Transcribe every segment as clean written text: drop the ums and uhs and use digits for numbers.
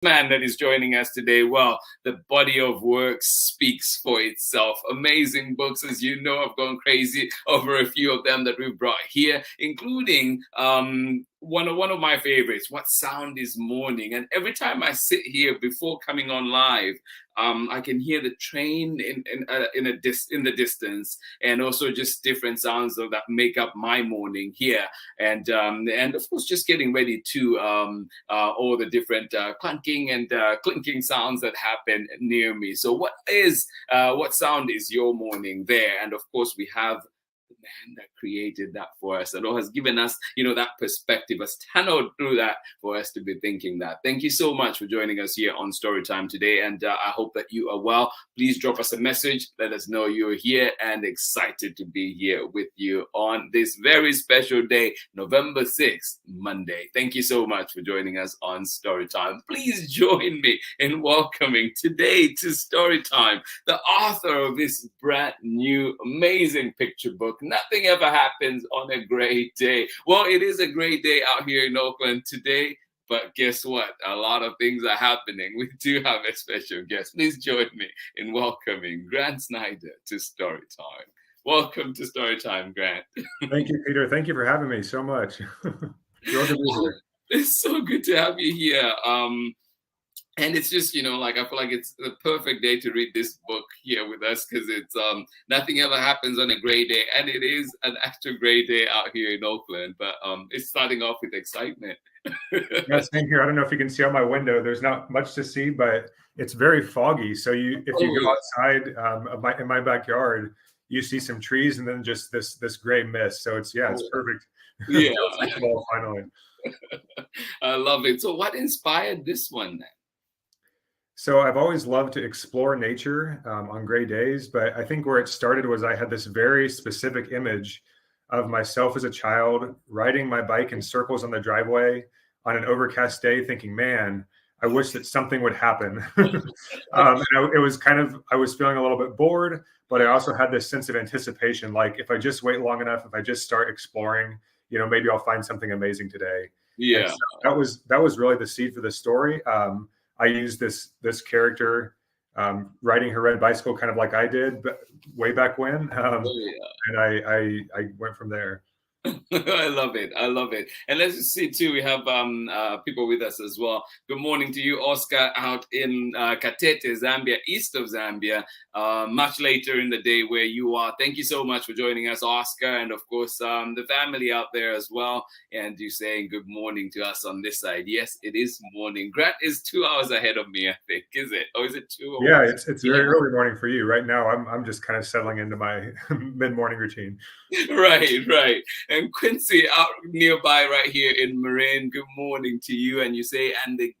man that is joining us today, well, the body of work speaks for itself. Amazing books, as you know, I've gone crazy over a few of them that we've brought here, including one of my favorites, What Sound is Morning. And every time I sit here before coming on live, I can hear the train in the distance, and also just different sounds that make up my morning here, and of course just getting ready to all the different clunking and clinking sounds that happen near me. So what sound is your morning there? And of course we have the man that created that for us and has given us, that perspective, has tunneled through that for us to be thinking that. Thank you so much for joining us here on Storytime today, and I hope that you are well. Please drop us a message, let us know you're here and excited to be here with you on this very special day, November 6th, Monday. Thank you so much for joining us on Storytime. Please join me in welcoming today to Storytime the author of this brand new amazing picture book, Nothing Ever Happens on a Great Day. Well, it is a great day out here in Oakland today, but guess what? A lot of things are happening. We do have a special guest. Please join me in welcoming Grant SNIDER to Storytime. Welcome to Storytime, Grant. Thank you, Peter. Thank you for having me so much. Thrilled to be here. It's so good to have you here. And it's just, I feel like it's the perfect day to read this book here with us, because it's nothing ever happens on a gray day. And it is an actual gray day out here in Oakland, but it's starting off with excitement. Yeah, same here. I don't know if you can see out my window. There's not much to see, but it's very foggy. So if you go outside in my backyard, you see some trees and then just this gray mist. So it's perfect. Yeah. Finally. I love it. So what inspired this one then? So I've always loved to explore nature on gray days, but I think where it started was I had this very specific image of myself as a child riding my bike in circles on the driveway on an overcast day, thinking, man, I wish that something would happen. I was feeling a little bit bored, but I also had this sense of anticipation. Like if I just wait long enough, if I just start exploring, maybe I'll find something amazing today. Yeah. So that was really the seed for the story. I used this character riding her red bicycle, kind of like I did, but way back when, and I went from there. I love it. I love it. And let's just see too, we have people with us as well. Good morning to you, Oscar, out in Katete, Zambia, east of Zambia, much later in the day where you are. Thank you so much for joining us, Oscar, and of course the family out there as well. And you saying good morning to us on this side. Yes, it is morning. Grant is 2 hours ahead of me, I think. Is it? Or is it 2 hours? Yeah, it's very early morning for you. Right now, I'm just kind of settling into my mid-morning routine. Right. And Quincy out nearby right here in Marin, good morning to you. And you say, and the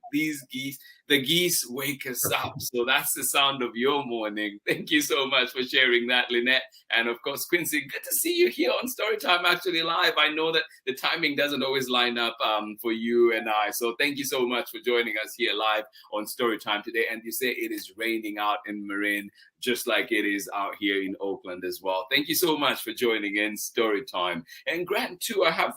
geese wake us up. So that's the sound of your morning. Thank you so much for sharing that, Lynette. And of course, Quincy, good to see you here on Storytime actually live. I know that the timing doesn't always line up for you and I. So thank you so much for joining us here live on Storytime today. And you say it is raining out in Marin, just like it is out here in Oakland as well. Thank you so much for joining in Storytime. And Grant, too, I have,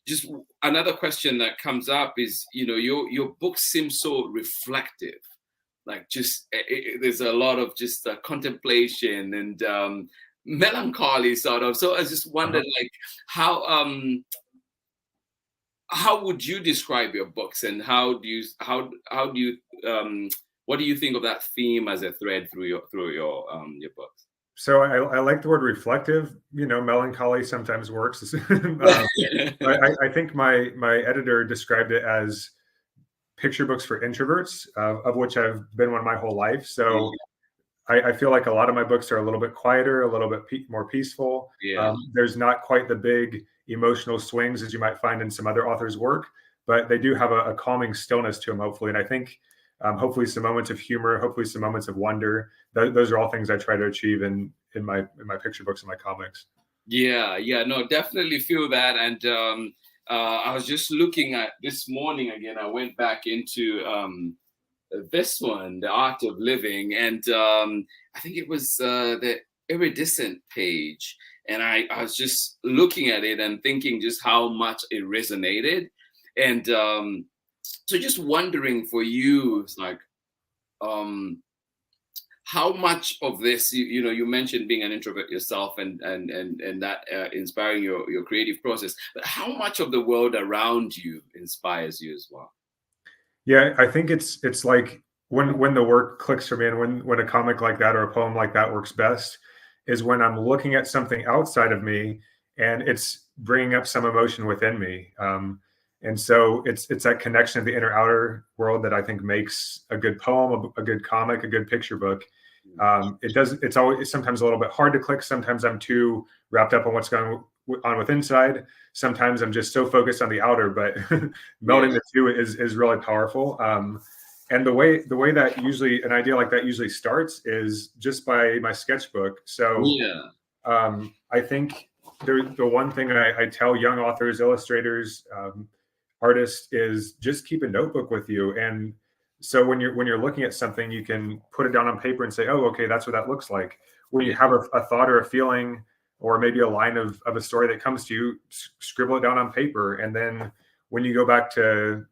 just another question that comes up is, your book seems so reflective, like there's a lot of just contemplation and melancholy sort of. So I just wondered, like, how would you describe your books, and what do you think of that theme as a thread through your books? So I like the word reflective. Melancholy sometimes works. I think my editor described it as picture books for introverts, of which I've been one my whole life. So I feel like a lot of my books are a little bit quieter, a little bit more peaceful. Yeah. There's not quite the big emotional swings as you might find in some other authors' work, but they do have a calming stillness to them, hopefully. And I think hopefully some moments of humor, hopefully some moments of wonder. Those are all things I try to achieve in my picture books and my comics. Yeah, no, definitely feel that. And I was just looking at this morning again. I went back into this one, The Art of Living, and I think it was the iridescent page. And I was just looking at it and thinking just how much it resonated. And so just wondering for you, it's like, how much of this, you know, you mentioned being an introvert yourself, and that inspiring your creative process, but how much of the world around you inspires you as well? Yeah, I think it's like when the work clicks for me, and when a comic like that or a poem like that works best is when I'm looking at something outside of me and it's bringing up some emotion within me. And so it's that connection of the inner outer world that I think makes a good poem, a good comic, a good picture book. It's always sometimes a little bit hard to click. Sometimes I'm too wrapped up on what's going on with inside. Sometimes I'm just so focused on the outer, but melding Yeah, the two is really powerful. And the way that usually an idea like that usually starts is just by my sketchbook. So yeah, I think the one thing I tell young authors, illustrators, artists is just keep a notebook with you. And so when you're looking at something, you can put it down on paper and say, oh, okay, that's what that looks like. When you yeah, have a thought or a feeling or maybe a line of a story that comes to you, scribble it down on paper. And then when you go back to,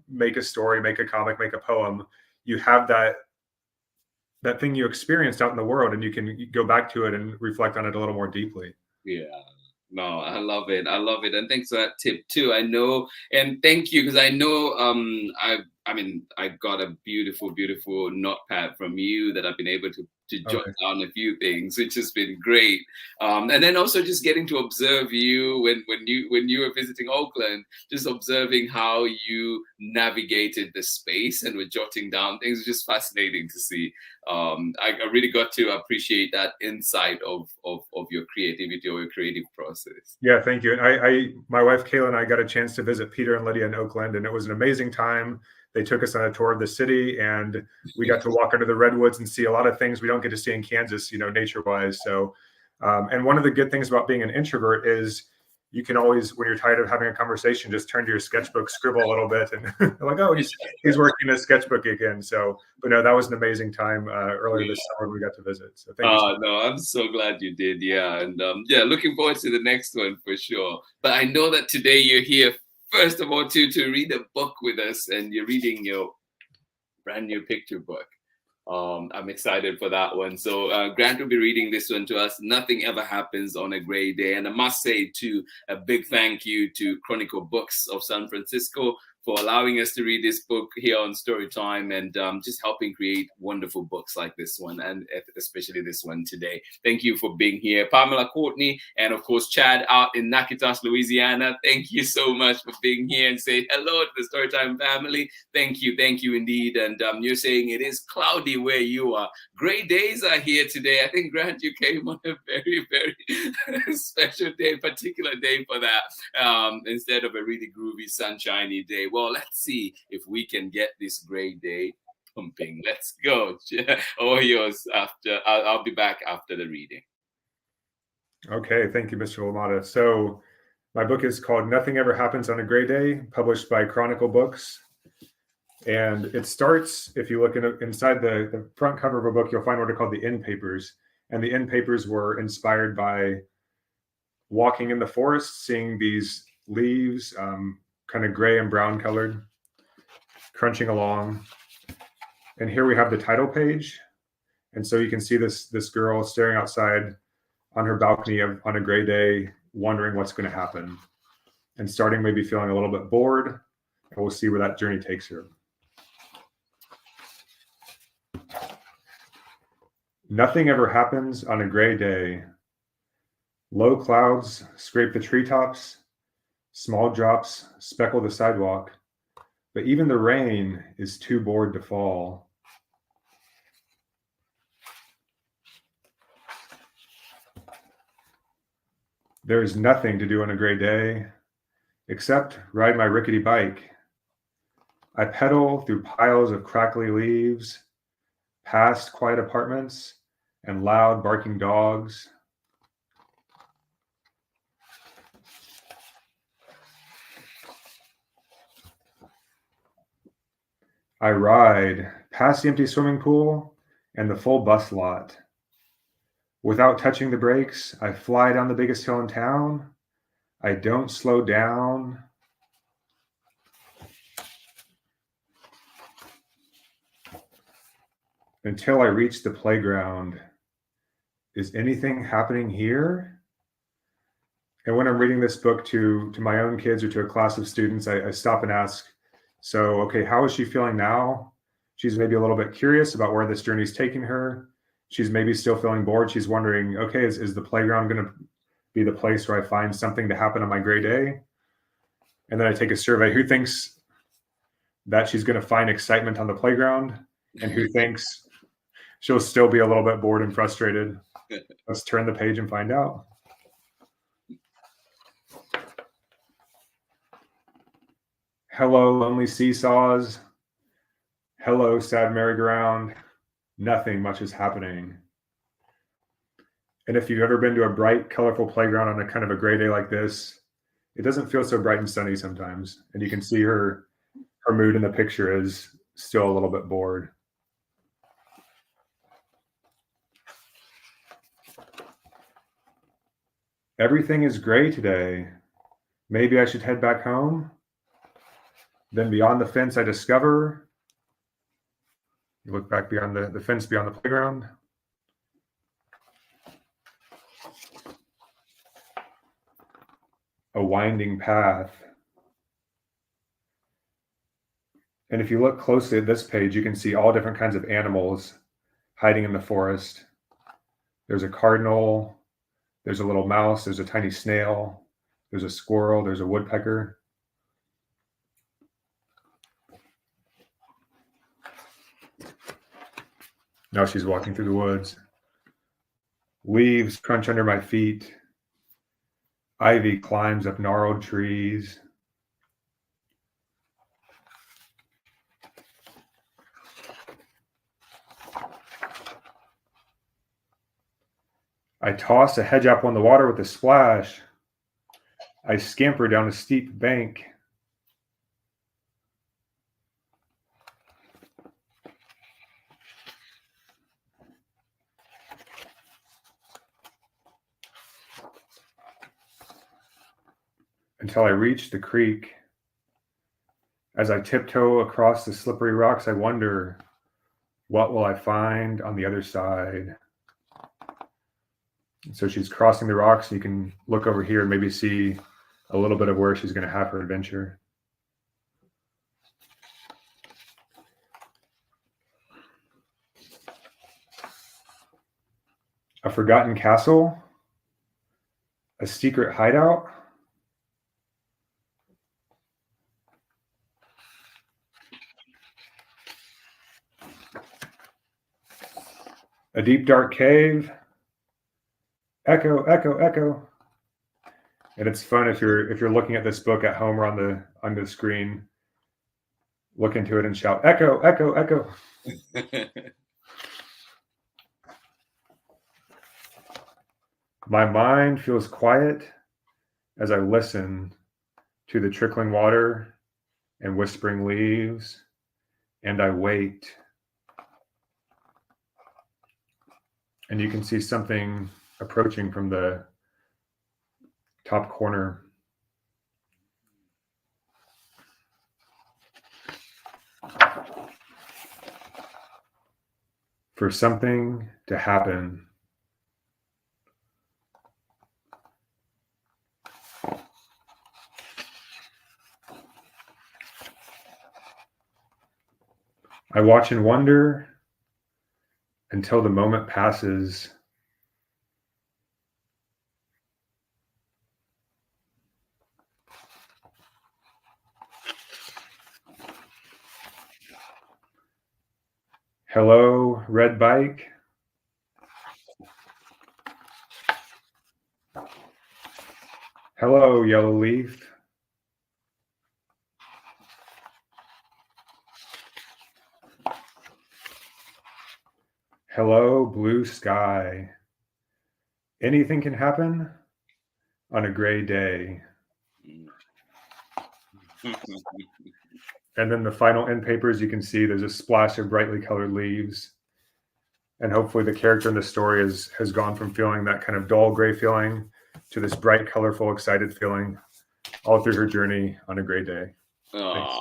make a story, make a comic, make a poem, you have that thing you experienced out in the world, and you can go back to it and reflect on it a little more deeply. yeah. No, I love it. I love it. And thanks for that tip too. I know, and thank you, because I know I mean I got a beautiful, beautiful notepad from you that I've been able to jot Okay. down a few things, which has been great. And then also just getting to observe you when you were visiting Oakland, just observing how you navigated the space and were jotting down things, is just fascinating to see. I really got to appreciate that insight of your creativity or your creative process. Yeah, thank you. And my wife Kayla and I got a chance to visit Peter and Lydia in Oakland, and it was an amazing time. They took us on a tour of the city, and we got to walk under the redwoods and see a lot of things we don't get to see in Kansas, nature-wise. So, and one of the good things about being an introvert is you can always, when you're tired of having a conversation, just turn to your sketchbook, scribble a little bit, and like, oh, he's working his sketchbook again. So, but no, that was an amazing time earlier this summer we got to visit. So, thank you so much. No, I'm so glad you did. Yeah, and yeah, looking forward to the next one for sure. But I know that today you're here first of all to read a book with us, and you're reading your brand new picture book. I'm excited for that one. So Grant will be reading this one to us. Nothing Ever Happens on a Gray Day. And I must say too, a big thank you to Chronicle Books of San Francisco for allowing us to read this book here on Storytime, and just helping create wonderful books like this one, and especially this one today. Thank you for being here. Pamela Courtney, and of course, Chad out in Natchitoches, Louisiana. Thank you so much for being here and say hello to the Storytime family. Thank you indeed. And you're saying it is cloudy where you are. Gray days are here today. I think, Grant, you came on a very, very special day, particular day for that, instead of a really groovy, sunshiny day. Well, let's see if we can get this gray day pumping. Let's go. All yours after. I'll be back after the reading. Okay, thank you, Mr. Lamada. So my book is called Nothing Ever Happens on a Gray Day, published by Chronicle Books. And it starts, if you look inside the front cover of a book, you'll find what are called the end papers. And the end papers were inspired by walking in the forest, seeing these leaves, kind of gray and brown colored, crunching along. And here we have the title page. And so you can see this girl staring outside on her balcony on a gray day, wondering what's going to happen, and starting maybe feeling a little bit bored. And we'll see where that journey takes her. Nothing ever happens on a gray day. Low clouds scrape the treetops. Small drops speckle the sidewalk. But even the rain is too bored to fall. There is nothing to do on a gray day except ride my rickety bike. I pedal through piles of crackly leaves, past quiet apartments and loud barking dogs. I ride past the empty swimming pool and the full bus lot. Without touching the brakes, I fly down the biggest hill in town. I don't slow down. until I reach the playground. Is anything happening here? And when I'm reading this book to my own kids or to a class of students, I stop and ask, so, okay, how is she feeling now? She's maybe a little bit curious about where this journey is taking her. She's maybe still feeling bored. She's wondering, okay, is the playground going to be the place where I find something to happen on my gray day? And then I take a survey. Who thinks that she's going to find excitement on the playground? And who thinks she'll still be a little bit bored and frustrated? Let's turn the page and find out. Hello, lonely seesaws. Hello, sad merry-go-round. Nothing much is happening. And if you've ever been to a bright, colorful playground on a kind of a gray day like this, it doesn't feel so bright and sunny sometimes. And you can see her mood in the picture is still a little bit bored. Everything is gray today. Maybe I should head back home. Then beyond the fence, I discover. You look back beyond the fence, beyond the playground. A winding path. And if you look closely at this page, you can see all different kinds of animals hiding in the forest. There's a cardinal, there's a little mouse, there's a tiny snail, there's a squirrel, there's a woodpecker. Now she's walking through the woods. Leaves crunch under my feet. Ivy climbs up gnarled trees. I toss a hedge apple in the water with a splash. I scamper down a steep bank. Until I reach the creek. As I tiptoe across the slippery rocks, I wonder, what will I find on the other side? So she's crossing the rocks. You can look over here and maybe see a little bit of where she's going to have her adventure. A forgotten castle? A secret hideout? A deep dark cave? Echo, echo, echo. And it's fun if you're looking at this book at home or on the screen, look into it and shout, echo, echo, echo. My mind feels quiet as I listen to the trickling water and whispering leaves, and I wait. And you can see something approaching from the top corner. For something to happen. I watch and wonder until the moment passes. Hello, red bike. Hello, yellow leaf. Hello, blue sky. Anything can happen on a gray day. And then the final end papers, you can see there's a splash of brightly colored leaves. And hopefully the character in the story has gone from feeling that kind of dull gray feeling to this bright, colorful, excited feeling all through her journey on a gray day. Aww.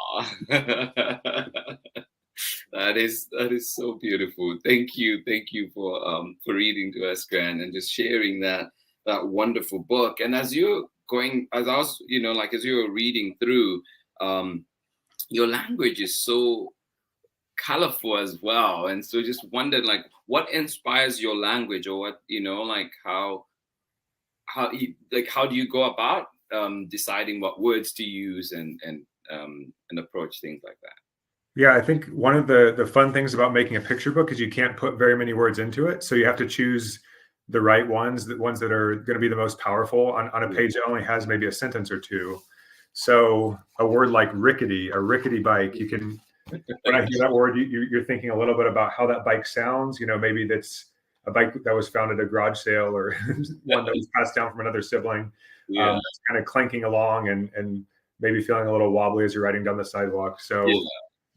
That is so beautiful. Thank you for reading to us, Grant, and just sharing that wonderful book. And as you're going, as I was, like as you were reading through, um, your language is so colorful as well, and so just wondered like what inspires your language, or what like how do you go about deciding what words to use and approach things like that? Yeah, I think one of the fun things about making a picture book is you can't put very many words into it. So you have to choose the right ones, the ones that are going to be the most powerful on a page that only has maybe a sentence or two. So a word like rickety, a rickety bike, you can, when I hear that word, you're thinking a little bit about how that bike sounds. Maybe that's a bike that was found at a garage sale, or one that was passed down from another sibling. Yeah. That's kind of clanking along and maybe feeling a little wobbly as you're riding down the sidewalk. So Yeah.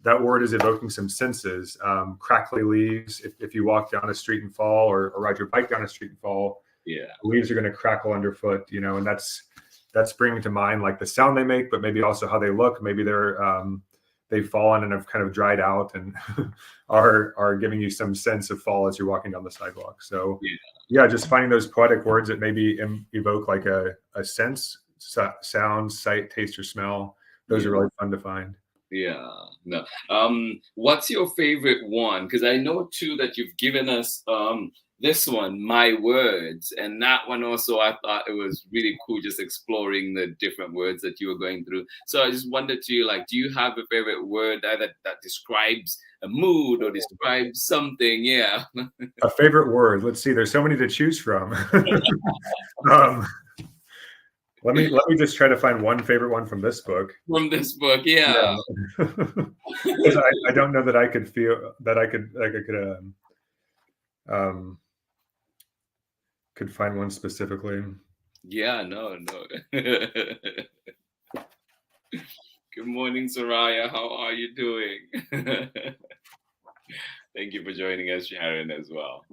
that word is evoking some senses. Crackly leaves. If you walk down a street and fall, or ride your bike down a street and fall, Yeah. leaves are going to crackle underfoot. And that's bringing to mind like the sound they make, but maybe also how they look. Maybe they've fallen and have kind of dried out and are giving you some sense of fall as you're walking down the sidewalk. So yeah, just finding those poetic words that maybe evoke like a sense, sound, sight, taste, or smell. Those are really fun to find. Yeah. No. What's your favorite one? Because I know too that you've given us this one, My Words, and that one also I thought it was really cool just exploring the different words that you were going through. So I just wondered to you, like, do you have a favorite word that describes a mood or describes something? Yeah. A favorite word. Let's see. There's so many to choose from. Let me just try to find one favorite one from this book. From this book, yeah. Because I don't know that I could feel that I could find one specifically. Yeah, no. Good morning, Soraya. How are you doing? Thank you for joining us, Sharon, as well.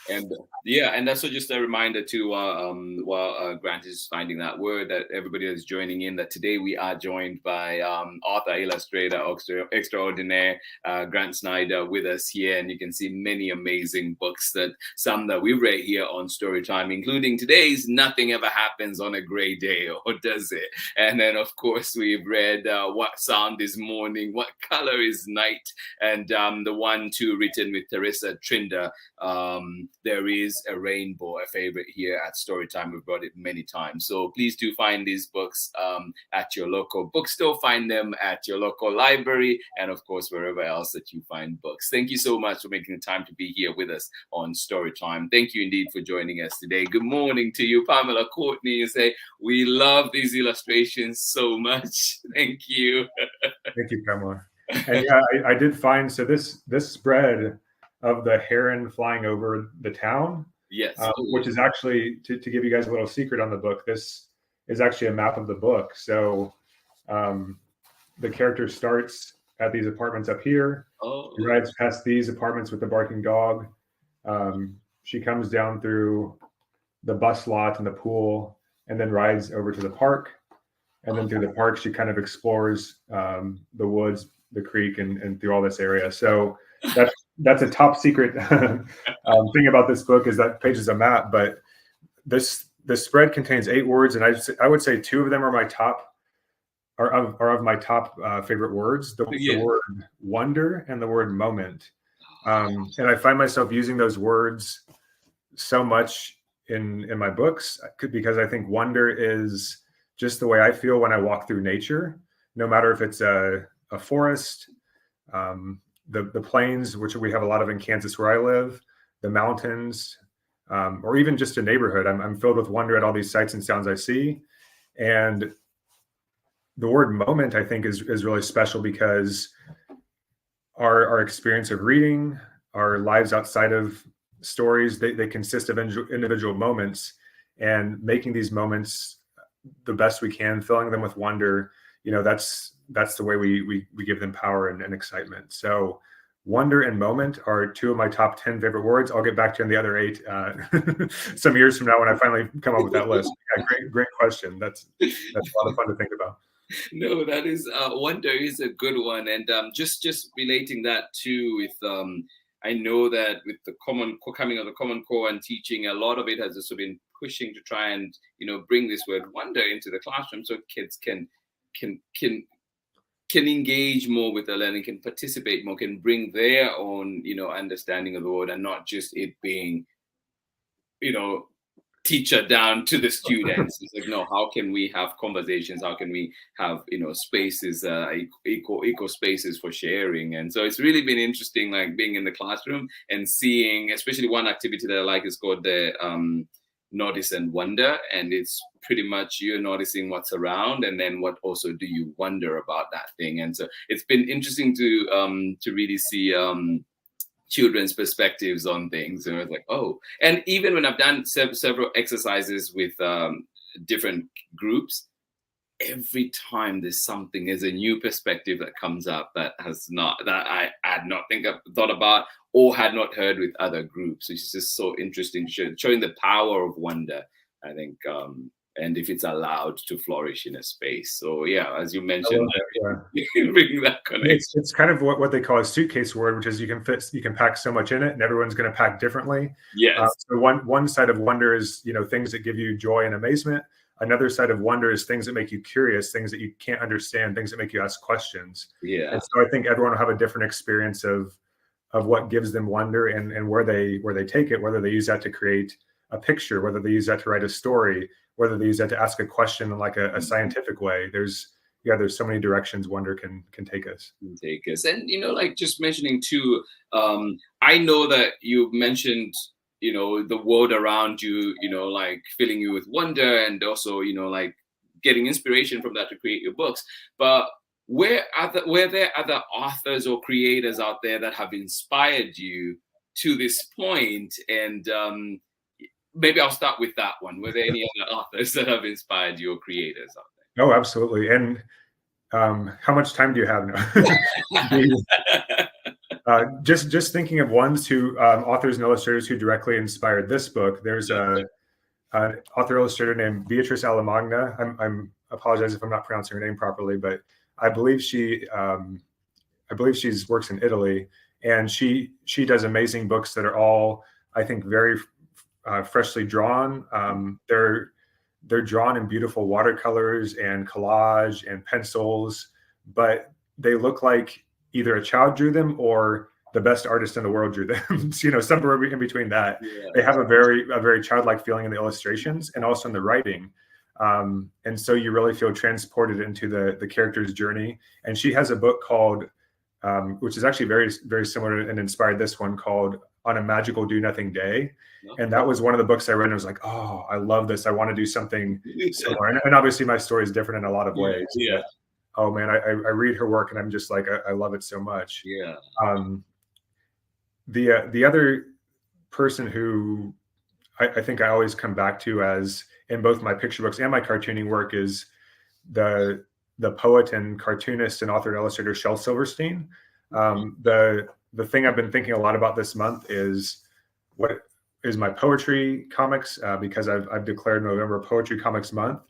And yeah, and that's just a reminder too, while Grant is finding that word, that everybody that's joining in, that today we are joined by author, illustrator extraordinaire, Grant SNIDER, with us here. And you can see many amazing books, some that we read here on Storytime, including today's Nothing Ever Happens on a Gray Day, or Does It? And then, of course, we've read What Sound is Morning, What Color is Night? And the one, too, written with Teresa Trinder, There Is a Rainbow, a favorite here at Storytime. We've brought it many times. So please do find these books at your local bookstore, find them at your local library, and of course, wherever else that you find books. Thank you so much for making the time to be here with us on Storytime. Thank you indeed for joining us today. Good morning to you, Pamela Courtney. You say, we love these illustrations so much. Thank you. Thank you, Pamela. And yeah, I did find, so this spread of the heron flying over the town. Yes. Which is actually, to give you guys a little secret on the book, this is actually a map of the book. So the character starts at these apartments up here. She rides past these apartments with the barking dog. She comes down through the bus lot and the pool, and then rides over to the park. And then through the park, she kind of explores the woods, the creek, and through all this area. So that's a top secret thing about this book, is that page is a map, but the spread contains 8 words, and I would say 2 of them are of my top favorite words. The word wonder and the word moment, and I find myself using those words so much in my books, because I think wonder is just the way I feel when I walk through nature, no matter if it's a forest, the plains, which we have a lot of in Kansas where I live, the mountains, or even just a neighborhood. I'm filled with wonder at all these sights and sounds I see. And the word moment, I think, is really special, because our experience of reading, our lives outside of stories, they consist of individual moments, and making these moments the best we can, filling them with wonder, that's the way we give them power and excitement. So wonder and moment are 2 of my top 10 favorite words. I'll get back to you on the other 8 some years from now when I finally come up with that list. Yeah, great question. That's a lot of fun to think about. No, that is wonder is a good one, and just relating that too with I know that with the coming of the Common Core and teaching, a lot of it has also been pushing to try and bring this word wonder into the classroom so kids can can can engage more with the learning, can participate more, can bring their own understanding of the word, and not just it being you know teacher down to the students. It's like, no, how can we have conversations? How can we have spaces, equal spaces for sharing? And so it's really been interesting, like being in the classroom and seeing, especially one activity that I like is called the notice and wonder, and it's pretty much you're noticing what's around, and then what also do you wonder about that thing. And so it's been interesting to really see children's perspectives on things. And I was like, oh, and even when I've done several exercises with different groups, every time there's a new perspective that comes up that I had not thought about or had not heard with other groups. It's just so interesting, showing the power of wonder, I think, and if it's allowed to flourish in a space. So yeah, as you mentioned, bring that connection. It's kind of what they call a suitcase word, which is you can pack so much in it, and everyone's going to pack differently. Yes. So one side of wonder is things that give you joy and amazement. Another side of wonder is things that make you curious, things that you can't understand, things that make you ask questions. Yeah. And so I think everyone will have a different experience of what gives them wonder and where they take it, whether they use that to create a picture, whether they use that to write a story, whether they use that to ask a question in like a scientific way. There's so many directions wonder can take us. And like just mentioning too, I know that you mentioned the world around you, like filling you with wonder, and also like getting inspiration from that to create your books. But were there other authors or creators out there that have inspired you to this point? And maybe I'll start with that one. Were there any other authors that have inspired you or creators out there? Oh, absolutely. And how much time do you have now? Just thinking of ones who authors and illustrators who directly inspired this book. There's an author illustrator named Beatrice Alamagna. I'm apologize if I'm not pronouncing her name properly, but I believe she's works in Italy, and she does amazing books that are all, I think, very freshly drawn. They're drawn in beautiful watercolors and collage and pencils, but they look like either a child drew them or the best artist in the world drew them. Somewhere in between that. Yeah. They have a very childlike feeling in the illustrations and also in the writing. And so you really feel transported into the character's journey. And she has a book called, which is actually very, very similar and inspired this one, called On a Magical Do Nothing Day. And that was one of the books I read and I was like, oh, I love this. I want to do something similar. And obviously my story is different in a lot of ways. Yeah. But, oh man, I read her work and I'm just like, I love it so much. Yeah. The other person who I think I always come back to, as in both my picture books and my cartooning work, is the poet and cartoonist and author and illustrator Shel Silverstein. The thing I've been thinking a lot about this month is what is my poetry comics, because I've declared November Poetry Comics Month.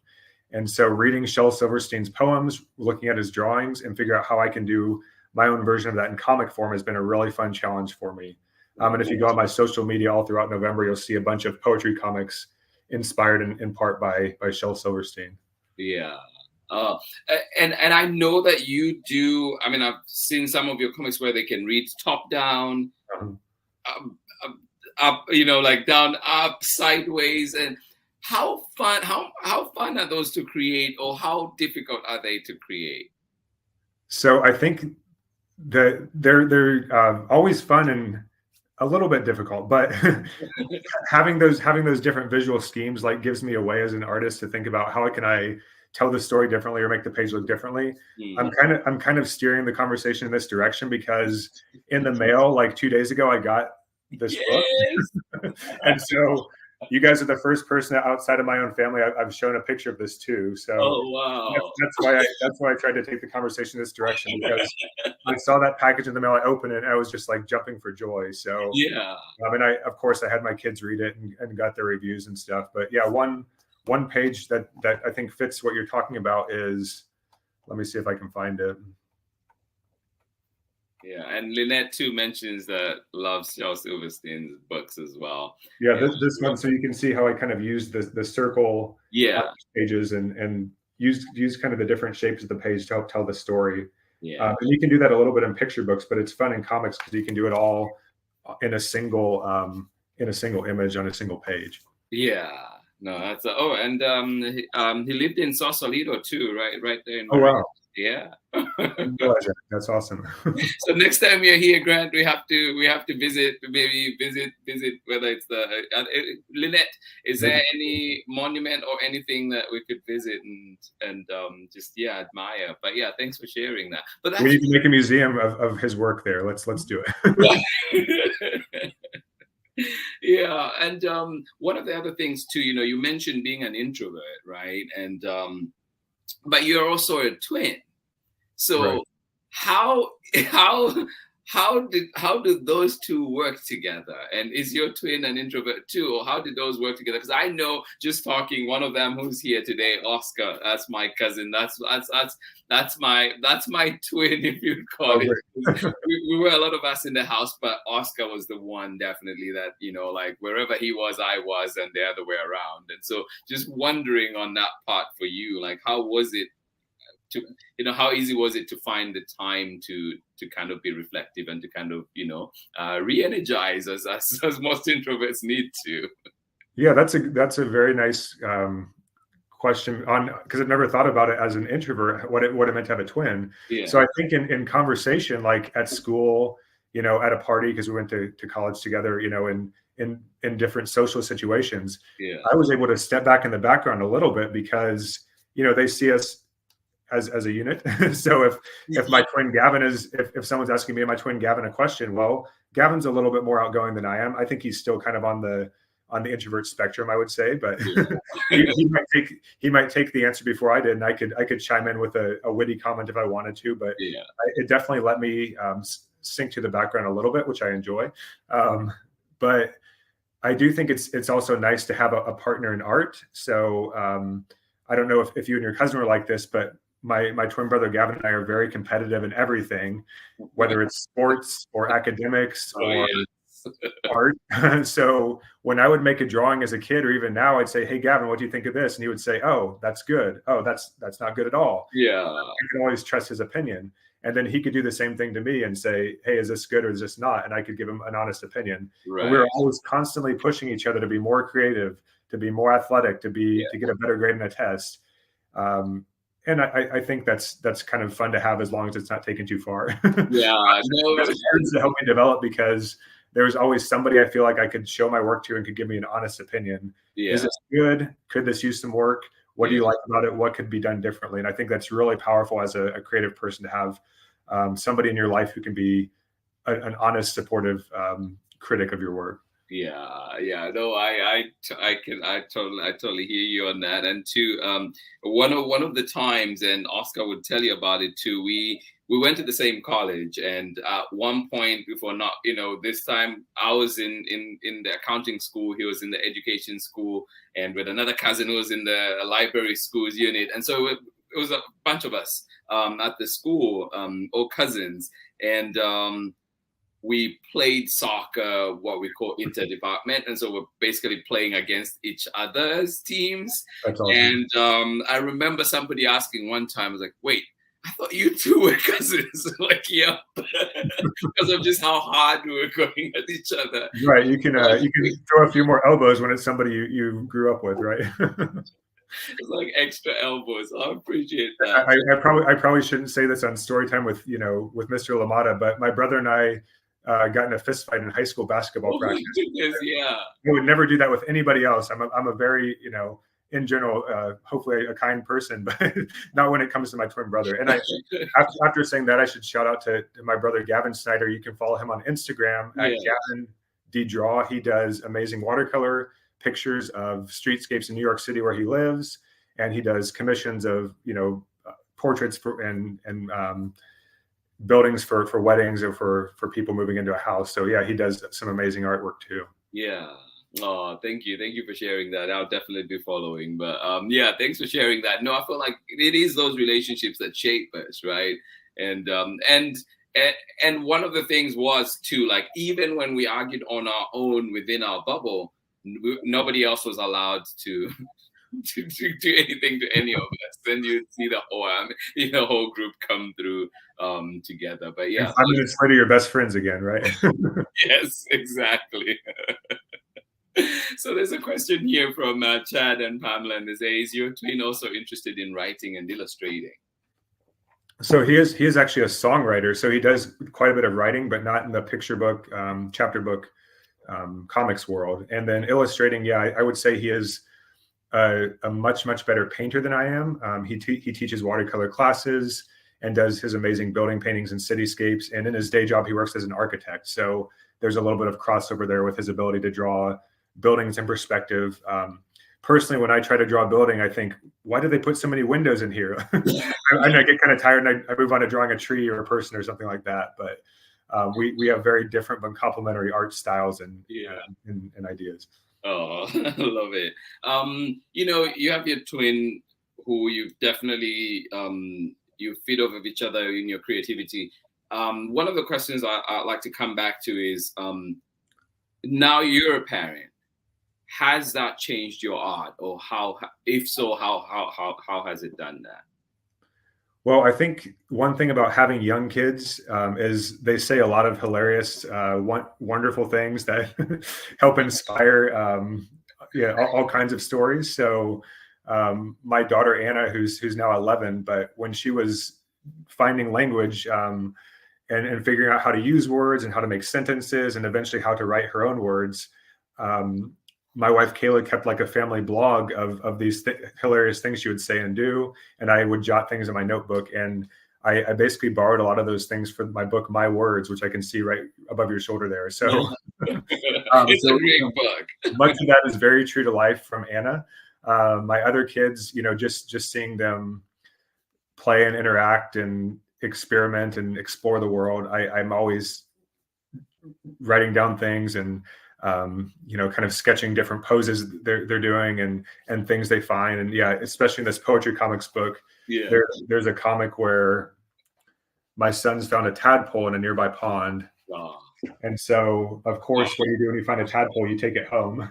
And so reading Shel Silverstein's poems, looking at his drawings, and figure out how I can do my own version of that in comic form has been a really fun challenge for me. And if you go on my social media all throughout November, you'll see a bunch of poetry comics inspired in part by Shel Silverstein. Yeah. And I know that you do. I mean, I've seen some of your comics where they can read top down, up, like down, up, sideways. And how fun are those to create, or how difficult are they to create? So I think that they're always fun and a little bit difficult, but having those different visual schemes like gives me a way as an artist to think about how can I tell the story differently or make the page look differently. I'm kind of steering the conversation in this direction, because in the mail like 2 days ago I got this book. And so you guys are the first person outside of my own family I've shown a picture of this to. So wow. That's why I tried to take the conversation in this direction, because I saw that package in the mail, I opened it, and I was just like jumping for joy. So yeah, I mean, of course I had my kids read it and got their reviews and stuff. But yeah, one page that I think fits what you're talking about is Let me see if I can find it. Yeah, and Lynette too mentions that loves Charles Silverstein's books as well. Yeah, this one, so you can see how I kind of use the circle pages and use kind of the different shapes of the page to help tell the story. Yeah, and you can do that a little bit in picture books, but it's fun in comics because you can do it all in a single image on a single page. Yeah, no, that's and he lived in Sausalito too, right there in Wow. Yeah. That's awesome. So next time you're here, Grant, we have to visit, maybe visit whether it's the Lynette. Is there any monument or anything that we could visit and just admire? But yeah, thanks for sharing that. But we need to make a museum of his work there. Let's do it. Yeah, and one of the other things too, you mentioned being an introvert, right? And but you're also a twin. So right. how did those two work together? And is your twin an introvert too, or how did those work together? Because I know, just talking, one of them who's here today, Oscar, that's my cousin. That's my twin, if you'd call it. We were a lot of us in the house, but Oscar was the one definitely that, like wherever he was, I was, and the other way around. And so just wondering on that part for you, like how was it how easy was it to find the time to kind of be reflective and to kind of re-energize as most introverts need to? Yeah, that's a very nice question, on because I've never thought about it as an introvert, what it meant to have a twin. Yeah. So I think in conversation, like at school, at a party, because we went to college together, in different social situations, I was able to step back in the background a little bit because they see us as a unit. So if my twin Gavin if someone's asking me and my twin Gavin a question, well, Gavin's a little bit more outgoing than I am. I think he's still kind of on the introvert spectrum, I would say, but he might take the answer before I did, and I could chime in with a witty comment if I wanted to, but it definitely let me sink to the background a little bit, which I enjoy. But I do think it's also nice to have a partner in art. So I don't know if you and your cousin were like this, but my twin brother Gavin and I are very competitive in everything, whether it's sports or academics or art. So when I would make a drawing as a kid, or even now, I'd say, "Hey Gavin, what do you think of this?" And he would say, "Oh, that's good. Oh, that's not good at all." Yeah, I can always trust his opinion. And then he could do the same thing to me and say, "Hey, is this good or is this not?" And I could give him an honest opinion. Right. And we were always constantly pushing each other to be more creative, to be more athletic, to get a better grade in a test. And I think that's kind of fun to have, as long as it's not taken too far. Yeah, it's to help me develop, because there was always somebody I feel like I could show my work to and could give me an honest opinion. Yeah. Is this good? Could this use some work? What do you like about it? What could be done differently? And I think that's really powerful as a creative person, to have somebody in your life who can be an honest, supportive critic of your work. Yeah. No, I totally hear you on that. And too, one of the times, and Oscar would tell you about it too, we went to the same college, and at one point, before not, this time I was in the accounting school, he was in the education school, and with another cousin who was in the library schools unit. And so it was a bunch of us at the school, all cousins, and we played soccer, what we call interdepartment, and so we're basically playing against each other's teams. That's awesome. And I remember somebody asking one time, I was like, "Wait, I thought you two were cousins." Like, yeah, because of just how hard we were going at each other. Right, you can throw a few more elbows when it's somebody you grew up with, right? It's like extra elbows. I appreciate that. I probably shouldn't say this on Storytime with Mr. Lamada, but my brother and I got in a fist fight in high school basketball practice. Yeah, I would never do that with anybody else. I'm a very in general, hopefully a kind person, but not when it comes to my twin brother. And after saying that, I should shout out to my brother Gavin SNIDER. You can follow him on Instagram at Gavin D Draw. He does amazing watercolor pictures of streetscapes in New York City where he lives, and he does commissions of portraits for and buildings for weddings or for people moving into a house. So yeah, he does some amazing artwork too. Yeah. Oh, thank you. Thank you for sharing that. I'll definitely be following. But yeah, thanks for sharing that. No, I feel like it is those relationships that shape us, right? And and and one of the things was too, like even when we argued on our own within our bubble, nobody else was allowed to to do anything to any of us. Then you see the whole the whole group come through together. But And yeah, 5 minutes later, you're best friends again, right? yes, exactly. So there's a question here from Chad and Pamela, and they say, "Is your twin also interested in writing and illustrating?" So he is actually a songwriter. So he does quite a bit of writing, but not in the picture book, chapter book, comics world. And then illustrating, yeah, I would say he is a much better painter than I am. He teaches watercolor classes and does his amazing building paintings and cityscapes. And in his day job, he works as an architect. So there's a little bit of crossover there with his ability to draw buildings in perspective. Personally, when I try to draw a building, I think, why did they put so many windows in here? I get kind of tired and I move on to drawing a tree or a person or something like that. But we have very different but complementary art styles and ideas. Oh, I love it. You have your twin who you've definitely you feed off of each other in your creativity. One of the questions I'd like to come back to is now you're a parent. Has that changed your art, or how? If so, how has it done that? Well, I think one thing about having young kids is they say a lot of hilarious, wonderful things that help inspire, all kinds of stories. So my daughter Anna, who's now 11, but when she was finding language and figuring out how to use words and how to make sentences and eventually how to write her own words, my wife Kayla kept like a family blog of these hilarious things she would say and do, and I would jot things in my notebook. And I basically borrowed a lot of those things for my book, My Words, which I can see right above your shoulder there. So It's a great book. Much of that is very true to life from Anna. My other kids, just seeing them play and interact and experiment and explore the world. I'm always writing down things and kind of sketching different poses they're doing and things they find. And yeah, especially in this poetry comics book, there's a comic where my sons found a tadpole in a nearby pond. Oh. And so, of course, what do you do when you find a tadpole? You take it home.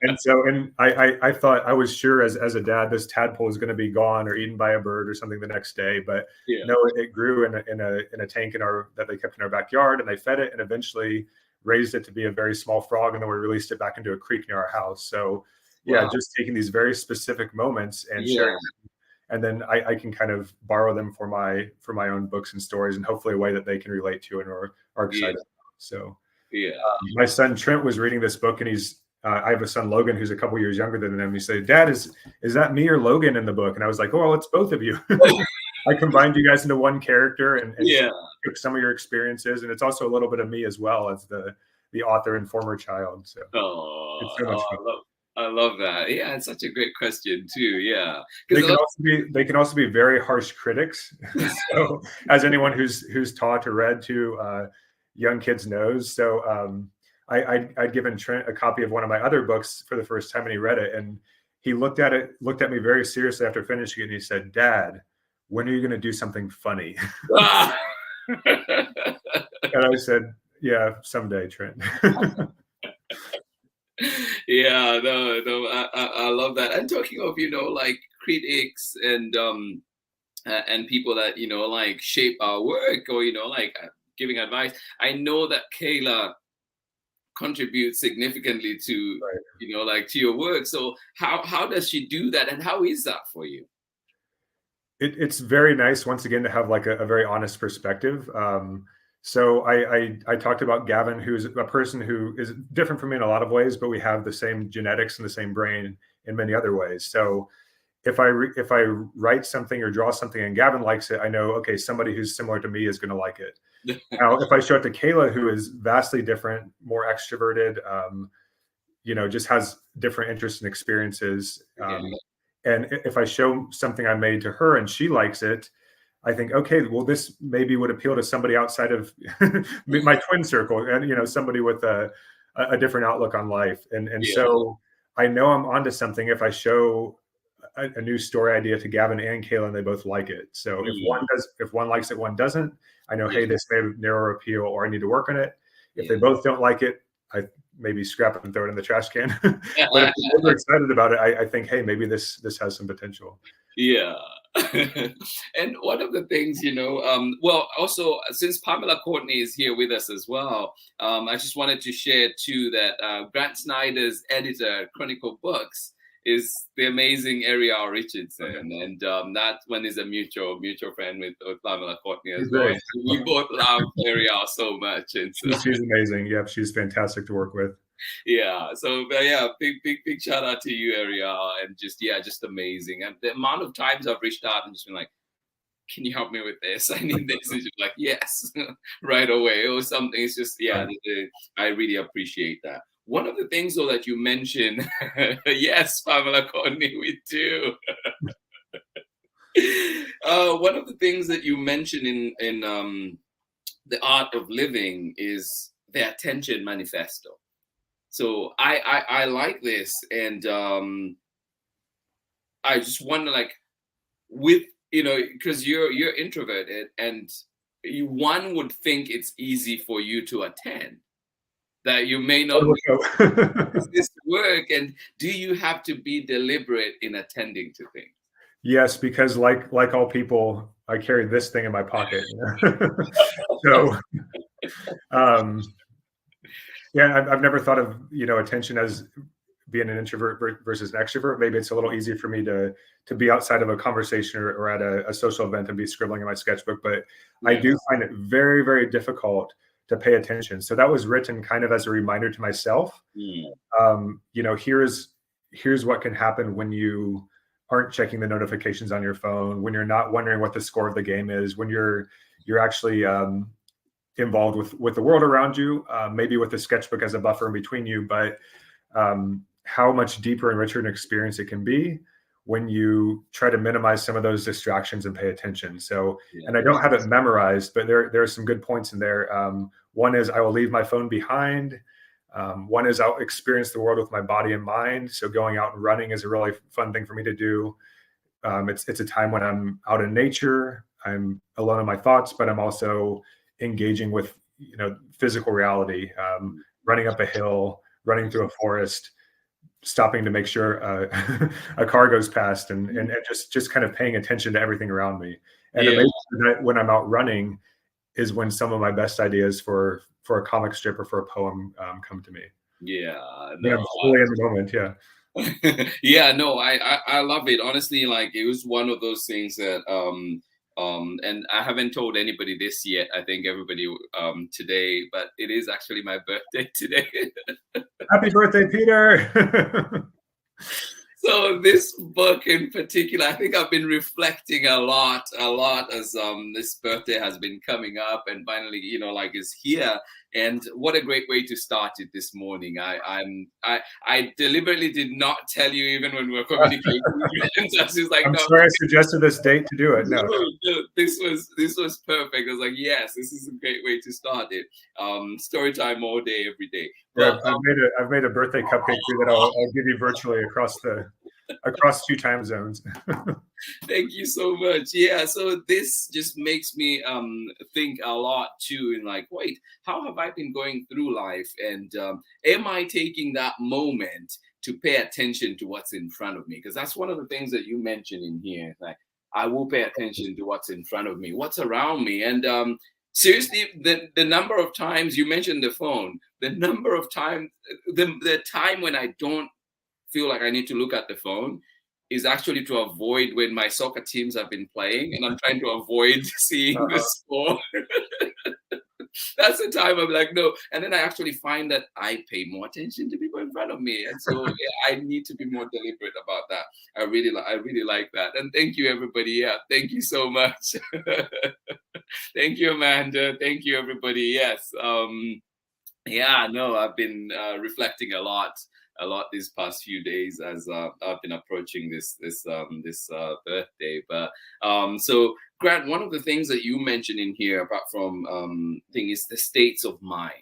And I thought, I was sure as a dad, this tadpole is going to be gone or eaten by a bird or something the next day. But no, it grew in a tank that they kept in our backyard, and they fed it and eventually raised it to be a very small frog. And then we released it back into a creek near our house. So just taking these very specific moments and sharing them. And then I can kind of borrow them for my own books and stories, and hopefully a way that they can relate to and are excited about. So my son Trent was reading this book, and I have a son Logan who's a couple years younger than him. He said, "Dad, is that me or Logan in the book?" And I was like, "Oh, well, it's both of you." I combined you guys into one character and took some of your experiences, and it's also a little bit of me as well as the author and former child. So it's so much fun. I love that. Yeah, it's such a great question too. Yeah, they can also be very harsh critics. So, as anyone who's taught or read to young kids knows. So I'd given Trent a copy of one of my other books for the first time, and he read it, and he looked at me very seriously after finishing it, and he said, "Dad, when are you going to do something funny?" And I said, "Yeah, someday, Trent." Yeah, no, I love that. And talking of, like critics and people that, like shape our work or, like giving advice. I know that Kayla contributes significantly to, like to your work. So how does she do that? And how is that for you? It's very nice, once again, to have like a very honest perspective. So I talked about Gavin, who's a person who is different from me in a lot of ways, but we have the same genetics and the same brain in many other ways. So if I write something or draw something and Gavin likes it, I know, okay, somebody who's similar to me is going to like it. Now, if I show it to Kayla, who is vastly different, more extroverted, just has different interests and experiences. And if I show something I made to her and she likes it, I think, okay, well, this maybe would appeal to somebody outside of my twin circle, and somebody with a a different outlook on life. And Yeah. so I know I'm onto something if I show a new story idea to Gavin and Kaylin, they both like it. So if one likes it, one doesn't, I know, hey, this may have narrower appeal, or I need to work on it. If they both don't like it, I maybe scrap it and throw it in the trash can. But if they're excited about it, I think, hey, maybe this has some potential. Yeah. And one of the things, well, also, since Pamela Courtney is here with us as well, I just wanted to share too that Grant Snider's editor, Chronicle Books, is the amazing Ariel Richardson, and that one is a mutual friend with Pamela Courtney as well. We both love Ariel so much, and so. She's amazing. Yep, she's fantastic to work with. Yeah, so yeah, big shout out to you, Ariel, and just amazing. And the amount of times I've reached out and just been like, can you help me with this? I need this. And she's like, yes, right away, or something. It's just, I really appreciate that. One of the things, though, that you mentioned, yes, Pamela Courtney, we do. One of the things that you mentioned in the Art of Living is the attention manifesto. So I like this, and I just wonder, like, with because you're introverted, and one would think it's easy for you to attend. That you may not does this work, and do you have to be deliberate in attending to things? Yes, because like all people, I carry this thing in my pocket. So, yeah, I've never thought of attention as being an introvert versus an extrovert. Maybe it's a little easier for me to be outside of a conversation or at a social event and be scribbling in my sketchbook, but I do find it very, very difficult to pay attention. So that was written kind of as a reminder to myself. Here's what can happen when you aren't checking the notifications on your phone, when you're not wondering what the score of the game is, when you're actually involved with the world around you, maybe with the sketchbook as a buffer in between you, but how much deeper and richer an experience it can be when you try to minimize some of those distractions and pay attention. So, and I don't have it memorized, but there are some good points in there. One is I will leave my phone behind. One is I'll experience the world with my body and mind. So going out and running is a really fun thing for me to do. It's a time when I'm out in nature. I'm alone in my thoughts, but I'm also engaging with physical reality, running up a hill, running through a forest, stopping to make sure a car goes past, and just kind of paying attention to everything around me. And amazing that when I'm out running is when some of my best ideas for a comic strip or for a poem come to me. Yeah, I'm fully in the moment. Yeah. Yeah, no, I love it. Honestly, like, it was one of those things that and I haven't told anybody this yet. I think everybody today, but it is actually my birthday today. Happy birthday, Peter. So this book in particular, I think I've been reflecting a lot as this birthday has been coming up, and finally, is here. And what a great way to start it this morning. I deliberately did not tell you even when we were communicating. I'm sorry I suggested this date to do it. No. This was perfect. I was like, yes, this is a great way to start it. Story time all day, every day. But, I've made a birthday cupcake too that I'll give you virtually across 2 time zones. Thank you so much. Yeah, so this just makes me think a lot too, in like, wait, how have I been going through life, and am I taking that moment to pay attention to what's in front of me? Because that's one of the things that you mentioned in here. Like, I will pay attention to what's in front of me, what's around me, and seriously, the number of times you mentioned the phone, the number of times, the time when I don't feel like I need to look at the phone is actually to avoid when my soccer teams have been playing, and I'm trying to avoid seeing the score. That's the time I'm like, no. And then I actually find that I pay more attention to people in front of me. And so I need to be more deliberate about that. I really like that. And thank you, everybody. Yeah, thank you so much. Thank you, Amanda. Thank you, everybody. Yes. I've been reflecting a lot these past few days as I've been approaching this birthday. But so Grant, one of the things that you mentioned in here, apart from thing, is the states of mind.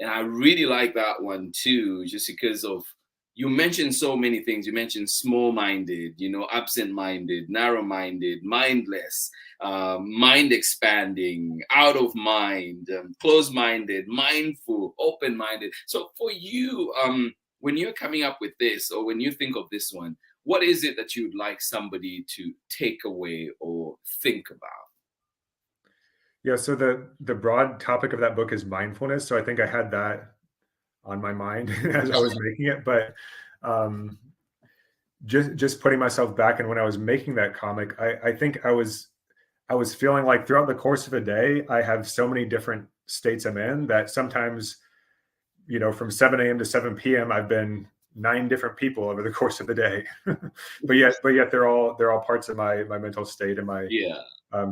And I really like that one too, just because of, you mentioned so many things. You mentioned small-minded, absent-minded, narrow-minded, mindless, mind expanding, out of mind, closed-minded, mindful, open-minded. So for you, when you're coming up with this, or when you think of this one, what is it that you'd like somebody to take away or think about? Yeah, so the broad topic of that book is mindfulness. So I think I had that on my mind as I was making it, but um, just putting myself back, and when I was making that comic, I think I was feeling like throughout the course of a day, I have so many different states I'm in that sometimes, from 7 a.m. to 7 p.m., I've been 9 different people over the course of the day. but yet they're all parts of my mental state and my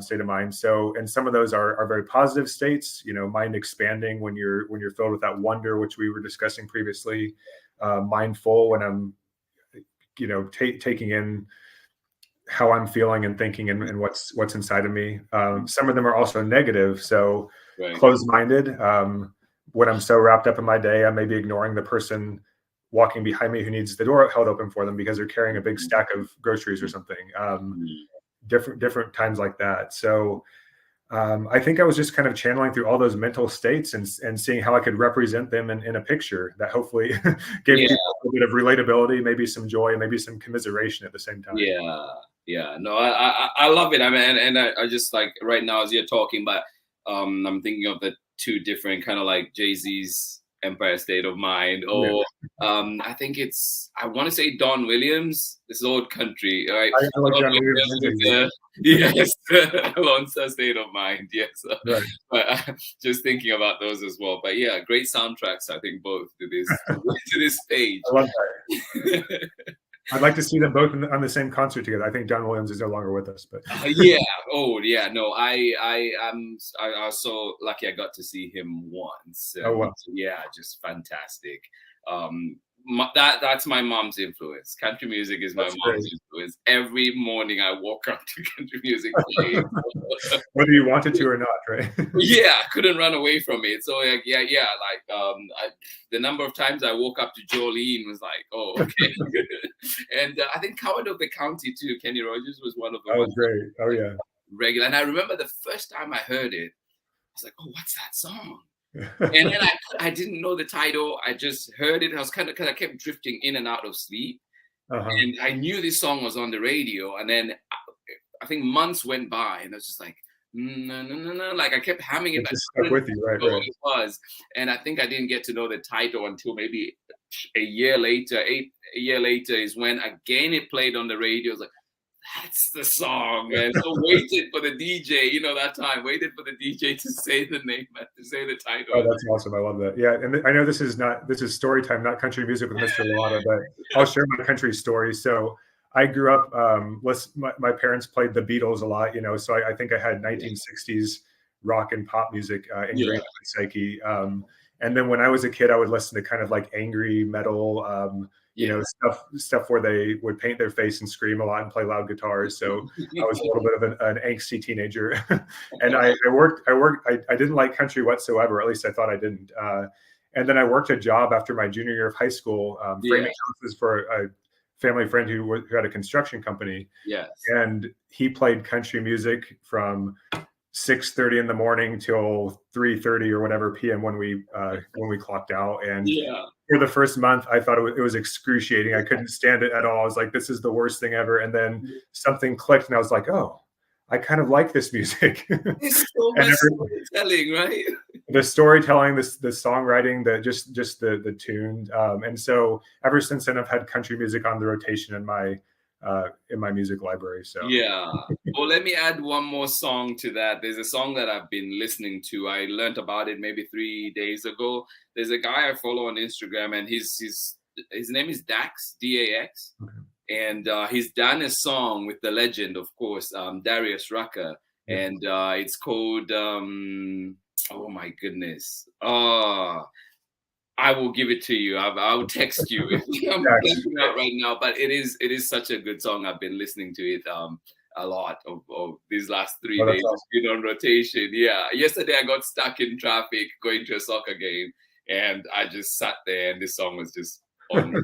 state of mind. So, and some of those are very positive states, mind expanding when you're filled with that wonder, which we were discussing previously, mindful when I'm, taking in how I'm feeling and thinking and what's inside of me. Some of them are also negative. So closed-minded, when I'm so wrapped up in my day, I may be ignoring the person walking behind me who needs the door held open for them because they're carrying a big stack of groceries or something. Different times like that. So I think I was just kind of channeling through all those mental states and seeing how I could represent them in a picture that hopefully gave people a bit of relatability, maybe some joy, maybe some commiseration at the same time. Yeah. No, I love it. I mean, and I just, like, right now as you're talking, but I'm thinking of the 2 different kind of like Jay-Z's Empire State of Mind, or I think I want to say Don Williams, this old country, right? I like Don Williams. Yes, Lone Star State of Mind. Yes, right. But just thinking about those as well. But yeah, great soundtracks, I think, both to this page. I love that. I'd like to see them both on the same concert together. I think Don Williams is no longer with us, but yeah. Oh, yeah. No, I was so lucky I got to see him once. Wow. Yeah, just fantastic. That's my mom's influence. Country music is my mom's influence. Every morning I walk up to country music playing. Whether you wanted to or not, right? Yeah, I couldn't run away from it. So like, like the number of times I woke up to Jolene was like, oh, okay. And I think Coward of the County too, Kenny Rogers was one of them. That was great. Oh yeah. Regular. And I remember the first time I heard it, I was like, oh, what's that song? And then I didn't know the title. I just heard it. I was because I kept drifting in and out of sleep. And I knew this song was on the radio. And then I think months went by, and I was just like, no. Like I kept humming it. Just stuck with you, right? It was. And I think I didn't get to know the title until maybe a year later. A year later is when again it played on the radio. I was like, that's the song. And so waited for the DJ, that time, waited for the DJ to say the name, to say the title. Oh, that's awesome. I love that. Yeah. And I know this is story time, not country music with Mr. Lawata, but I'll share my country story. So I grew up, my parents played the Beatles a lot, so I think I had 1960s rock and pop music ingrained in my psyche. And then when I was a kid, I would listen to kind of like angry metal, stuff where they would paint their face and scream a lot and play loud guitars. So I was a little bit of an angsty teenager. And I didn't like country whatsoever, at least I thought I didn't. And then I worked a job after my junior year of high school, framing houses for a family friend who had a construction company. Yes. And he played country music from 6:30 in the morning till 3:30 or whatever PM when we clocked out. And for the first month, I thought it was excruciating. I couldn't stand it at all. I was like, this is the worst thing ever. And then something clicked, and I was like, oh, I kind of like this music. It's so much storytelling, right? The storytelling, the songwriting, just the tune. And so ever since then, I've had country music on the rotation in my music library. So yeah. Well, let me add one more song to that. There's a song that I've been listening to. I learned about it maybe 3 days ago. There's a guy I follow on Instagram, and his name is Dax, DAX. Okay. And he's done a song with the legend, of course, Darius Rucker. And it's called oh my goodness. I will give it to you. I will text you. I'm blanking out right now, but it is such a good song. I've been listening to it a lot of these last 3 days. Awesome. It's been on rotation. Yeah. Yesterday I got stuck in traffic going to a soccer game, and I just sat there, and this song was just on.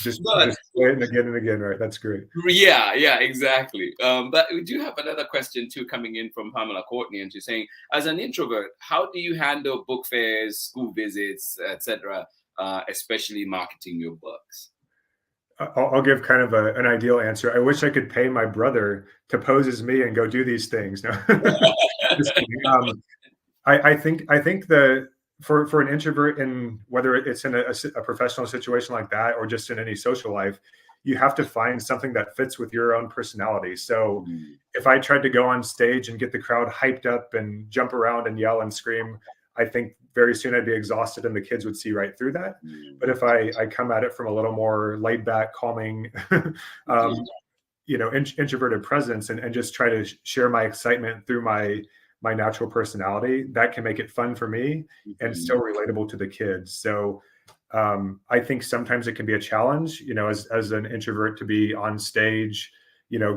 Just But play it again and again, right? That's great. yeah, exactly. But we do have another question too coming in from Pamela Courtney, and she's saying, as an introvert, how do you handle book fairs, school visits, etc., especially marketing your books? I'll give kind of an ideal answer. I wish I could pay my brother to pose as me and go do these things. No, just kidding. I think the for an introvert, in whether it's in a professional situation like that or just in any social life, you have to find something that fits with your own personality. So if I tried to go on stage and get the crowd hyped up and jump around and yell and scream, I think very soon I'd be exhausted and the kids would see right through that. But if I come at it from a little more laid back, calming, introverted presence, and just try to share my excitement through my natural personality, that can make it fun for me and still relatable to the kids. So I think sometimes it can be a challenge, as an introvert, to be on stage,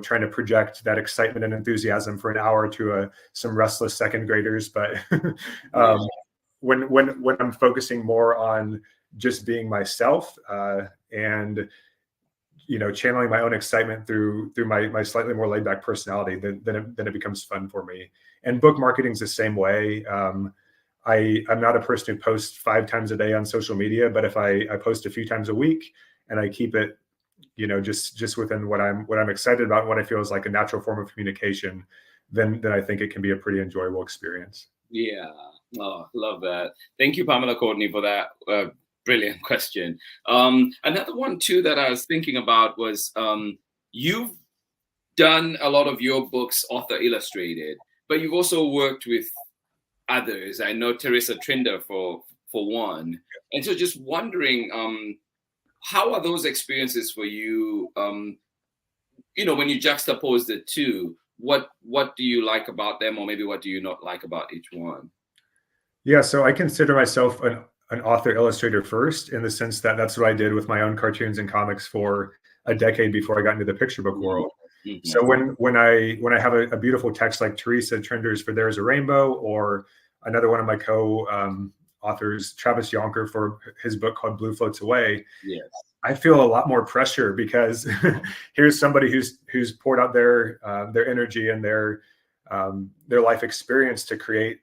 trying to project that excitement and enthusiasm for an hour to some restless second graders. But when I'm focusing more on just being myself, and channeling my own excitement through my slightly more laid back personality, then it becomes fun for me. And book marketing is the same way. I'm not a person who posts 5 times a day on social media, but if I post a few times a week and I keep it, just within what I'm excited about, and what I feel is like a natural form of communication, then I think it can be a pretty enjoyable experience. Yeah. Oh, love that. Thank you, Pamela Courtney, for that brilliant question. Another one too that I was thinking about was, you've done a lot of your books author illustrated, but you've also worked with others. I know Teresa Trinder for one. And so just wondering, how are those experiences for you? When you juxtapose the two, what do you like about them, or maybe what do you not like about each one? Yeah, so I consider myself an author illustrator first, in the sense that that's what I did with my own cartoons and comics for a decade before I got into the picture book world. So when I have a beautiful text like Teresa Trinder's for There's a Rainbow, or another one of my co-authors, Travis Yonker, for his book called Blue Floats Away, yes, I feel a lot more pressure, because here's somebody who's poured out their energy and their life experience to create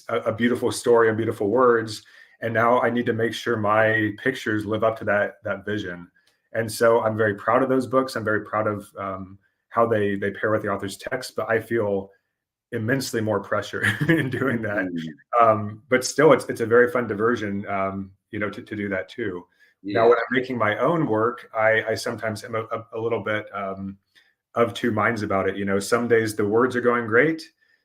a beautiful story and beautiful words, and now I need to make sure my pictures live up to that vision. And so I'm very proud of those books. I'm very proud of how they pair with the author's text, but I feel immensely more pressure in doing that. But still, it's a very fun diversion, to do that too. Yeah. Now, when I'm making my own work, I sometimes am a little bit of two minds about it. Some days the words are going great,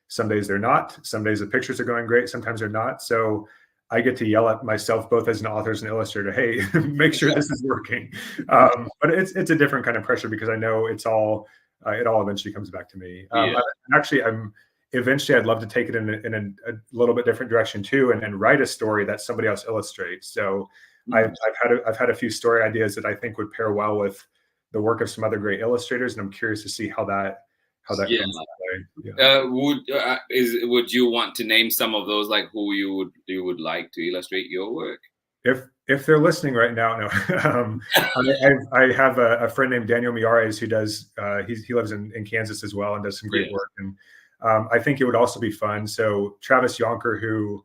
some days they're not. Some days the pictures are going great, sometimes they're not. So I get to yell at myself, both as an author and an illustrator, hey, make sure this is working. But it's a different kind of pressure, because I know it all eventually comes back to me. Eventually I'd love to take it in a little bit different direction too, and write a story that somebody else illustrates. So I've had a few story ideas that I think would pair well with the work of some other great illustrators, and I'm curious to see how that comes into play. Yeah. Would you want to name some of those, like who you would like to illustrate your work? If they're listening right now, no. I have a friend named Daniel Miares who does. He lives in Kansas as well and does some great work. And I think it would also be fun. So Travis Yonker, who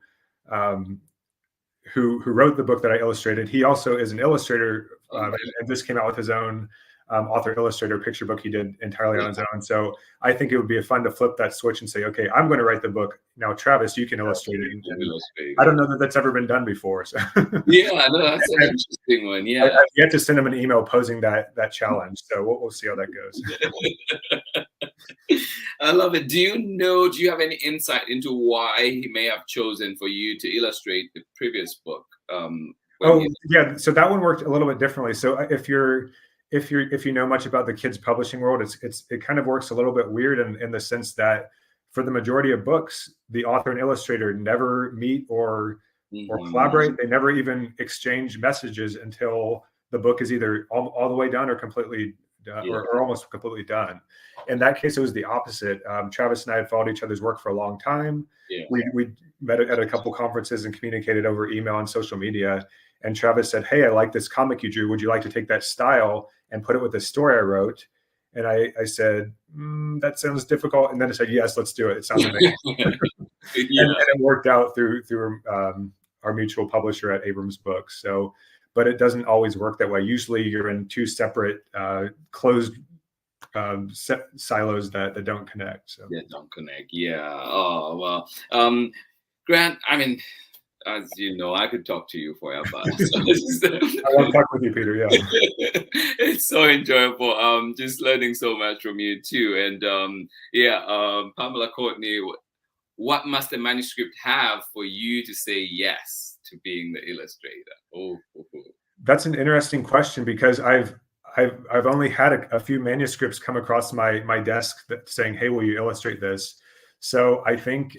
wrote the book that I illustrated, he also is an illustrator, and this came out with his own author illustrator picture book he did entirely on his own. So I think it would be fun to flip that switch and say, okay, I'm going to write the book now, Travis, you can illustrate it. I don't know that that's ever been done before. So. Yeah, no, that's an interesting one. Yeah, I've yet to send him an email posing that challenge. So we'll see how that goes. I love it. Do you have any insight into why he may have chosen for you to illustrate the previous book? Yeah. So that one worked a little bit differently. So if you know much about the kids publishing world, it kind of works a little bit weird in the sense that for the majority of books, the author and illustrator never meet or collaborate. They never even exchange messages until the book is either all the way done or completely or almost completely done. In that case, it was the opposite. Travis and I had followed each other's work for a long time. Yeah. We met at a couple conferences and communicated over email and social media. And Travis said, "Hey, I like this comic you drew. Would you like to take that style and put it with the story I wrote?" And I said, "That sounds difficult." And then I said, "Yes, let's do it. It sounds amazing." and it worked out through our mutual publisher at Abrams Books. So, but it doesn't always work that way. Usually you're in two separate closed silos that don't connect. So that don't connect. Yeah. Oh, well. Grant, I mean, as you know, I could talk to you forever. So I want to talk with you, Peter. Yeah. It's so enjoyable. Just learning so much from you too. And Pamela Courtney, what must a manuscript have for you to say yes to being the illustrator? That's an interesting question, because I've only had a few manuscripts come across my desk that saying, "Hey, will you illustrate this?" So I think,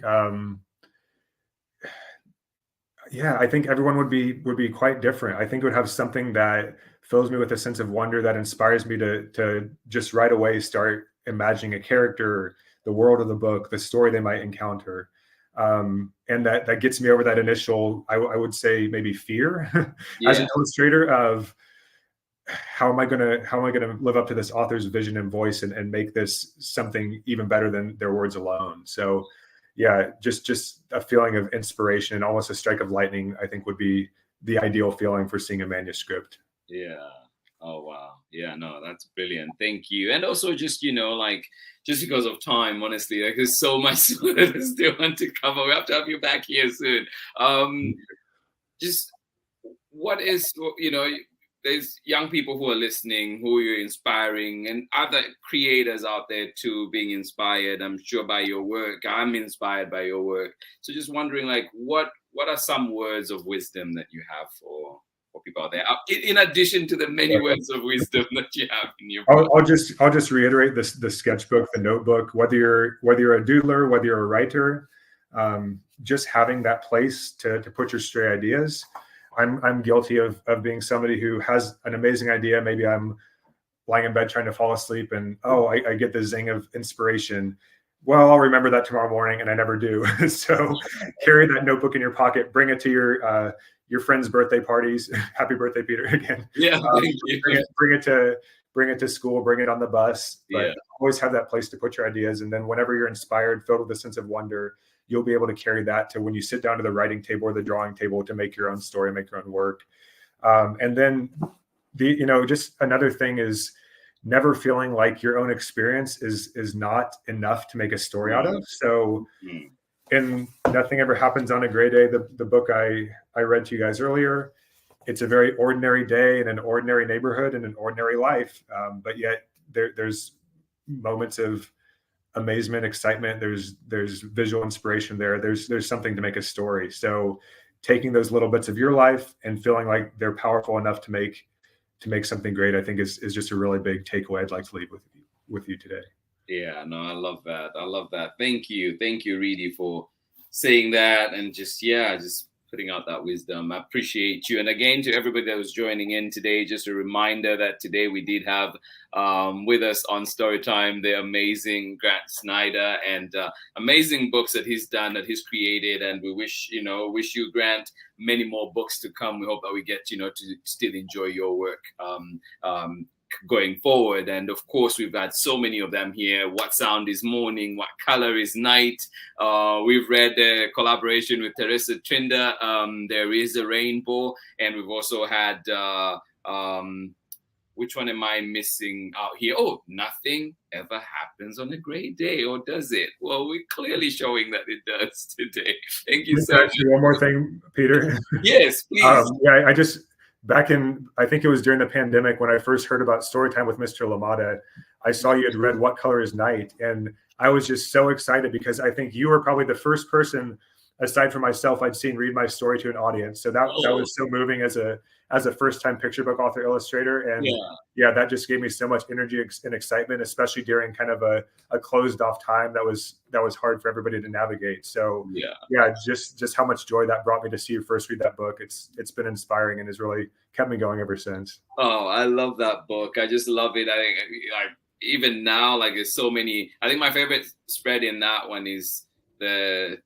I think everyone would be quite different. I think it would have something that fills me with a sense of wonder, that inspires me to just right away start imagining a character, the world of the book, the story they might encounter. And that gets me over that initial, I would say maybe fear as an illustrator of how am I gonna live up to this author's vision and voice and make this something even better than their words alone. So yeah, just a feeling of inspiration and almost a strike of lightning, I think, would be the ideal feeling for seeing a manuscript. Yeah. Oh, wow. Yeah, no, that's brilliant. Thank you. And also just because of time, honestly, like there's so much that I still want to cover. We have to have you back here soon. Just what is, there's young people who are listening, who you're inspiring, and other creators out there too being inspired, I'm sure, by your work. I'm inspired by your work. So just wondering, like, what are some words of wisdom that you have for people out there, in addition to the many words of wisdom that you have in your book? I'll just reiterate this: the sketchbook, the notebook. Whether you're a doodler, whether you're a writer, just having that place to put your stray ideas. I'm guilty of being somebody who has an amazing idea. Maybe I'm lying in bed trying to fall asleep, and I get the zing of inspiration. Well, I'll remember that tomorrow morning, and I never do. So carry that notebook in your pocket. Bring it to your friends' birthday parties. Happy birthday, Peter! Again. Yeah. Thank you. Bring it to school. Bring it on the bus. But always have that place to put your ideas. And then whenever you're inspired, filled with a sense of wonder, you'll be able to carry that to when you sit down to the writing table or the drawing table to make your own story, make your own work. And then just another thing is never feeling like your own experience is not enough to make a story out of. So in Nothing Ever Happens on a Gray Day, the book I read to you guys earlier, it's a very ordinary day in an ordinary neighborhood in an ordinary life. But yet there's moments of amazement, excitement. There's visual inspiration there. There's something to make a story. So taking those little bits of your life and feeling like they're powerful enough to make something great, I think is just a really big takeaway I'd like to leave with you today. Yeah, no, I love that. Thank you, Reedy, for saying that, and just putting out that wisdom. I appreciate you. And again, to everybody that was joining in today, just a reminder that today we did have with us on Storytime the amazing Grant SNIDER, and amazing books that he's done, that he's created. And we wish you, Grant, many more books to come. We hope that we get, to still enjoy your work going forward. And of course, we've got so many of them here. What sound is morning? What color is night? We've read the collaboration with Teresa Trinder, There Is a Rainbow. And we've also had, which one am I missing out here? Oh, Nothing Ever Happens on a Gray Day, or does it? Well, we're clearly showing that it does today. Thank you so much. One more thing, Peter. Yes, please. I just, back in, I think it was during the pandemic when I first heard about Storytime with Mr. LaMotta, I saw you had read What Color is Night. And I was just so excited because I think you were probably the first person aside from myself, I'd seen read my story to an audience. So that was so moving as a first-time picture book author illustrator. And yeah, that just gave me so much energy and excitement, especially during kind of a closed off time that was hard for everybody to navigate. So yeah, just how much joy that brought me to see you first read that book. It's been inspiring and has really kept me going ever since. Oh, I love that book. I just love it. I even now, like, there's so many. I think my favorite spread in that one is the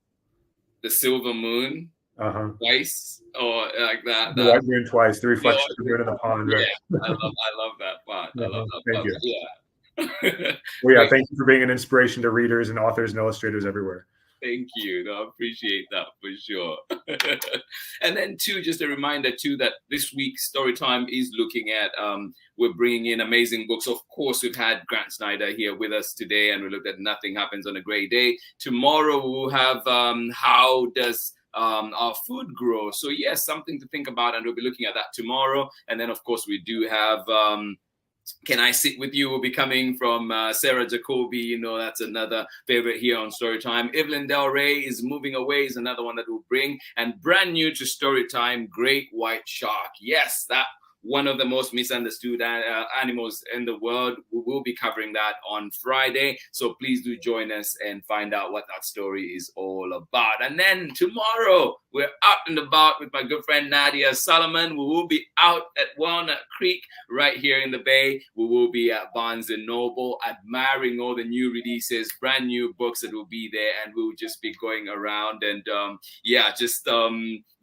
silver moon twice, or like that. The white moon twice, the reflection of the moon in the pond. Right? Yeah, I love that part. I love that Thank part. you. Yeah. Well, yeah, thank you for being an inspiration to readers and authors and illustrators everywhere. Thank you. No, I appreciate that for sure. And then too, just a reminder too that this week's Storytime is looking at we're bringing in amazing books. Of course, we've had Grant Snider here with us today, and we looked at Nothing Happens on a Gray Day. Tomorrow we'll have How Does our Food Grow? So yes, something to think about, and we'll be looking at that tomorrow. And then of course we do have Can I Sit With You will be coming from Sarah Jacoby. You know, that's another favorite here on Storytime. Evelyn Del Rey is Moving Away is another one that we'll bring. And brand new to Storytime, Great White Shark. Yes, that one of the most misunderstood animals in the world. We will be covering that on Friday. So please do join us and find out what that story is all about. And then tomorrow, we're out and about with my good friend Nadia Solomon. We will be out at Walnut Creek right here in the Bay. We will be at Barnes & Noble admiring all the new releases, brand new books that will be there. And we'll just be going around and